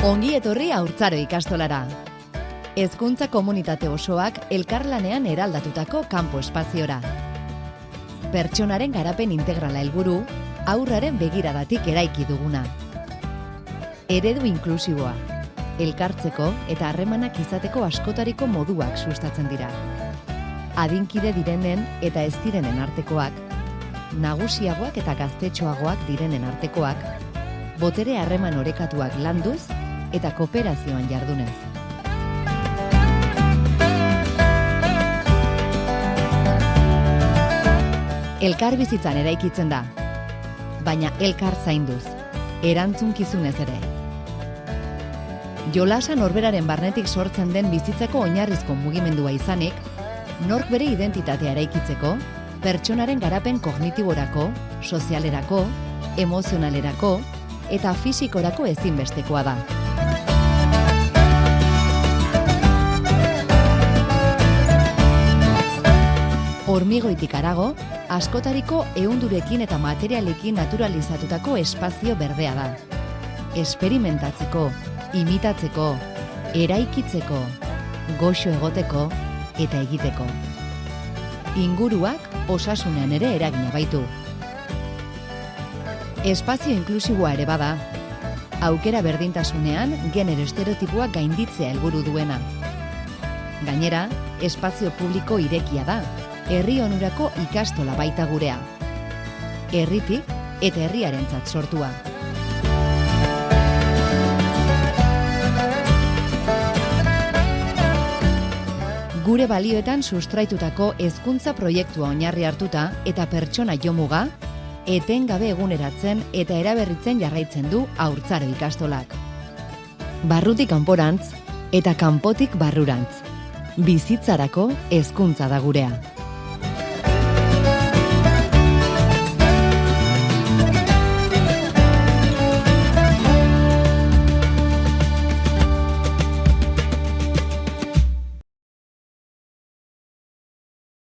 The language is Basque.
Ongi etorri Haurtzaro ikastolara. Hezkuntza komunitate osoak elkarlanean eraldatutako kanpo espaziora. Pertsonaren garapen integrala helburu, haurraren begiradatik eraiki duguna. Eredu inklusiboa, elkartzeko eta harremanak izateko askotariko moduak sustatzen dira. Adinkide direnen eta ez direnen artekoak, nagusiagoak eta gaztetxoagoak direnen artekoak, botere harreman orekatuak landuz eta kooperazioan jardunez. Elkar bizitzan eraikitzen da, baina elkar zainduz, erantzunkizunez ere. Jolasa norberaren barnetik sortzen den bizitzako oinarrizko mugimendua izanik, nork bere identitatea eraikitzeko, pertsonaren garapen kognitiborako, sozialerako, emozionalerako eta fisikorako ezinbestekoa da. Hormigoitik harago, askotariko ehundurekin eta materialekin naturalizatutako espazio berdea da. Esperimentatzeko, imitatzeko, eraikitzeko, goxo egoteko eta egiteko. Inguruak osasunean ere eragina baitu. Espazio inklusiboa ere bada, aukera berdintasunean genero estereotipoak gainditzea helburu duena. Gainera, espazio publiko irekia da, herri onurako ikastola baita gurea. Herritik eta herriarentzat sortua. Gure balioetan sustraitutako hezkuntza proiektua oinarri hartuta eta pertsona jomuga, etengabe eguneratzen eta eraberritzen jarraitzen du Haurtzaro ikastolak. Barrutik kanporantz eta kanpotik barrurantz. Bizitzarako hezkuntza da gurea.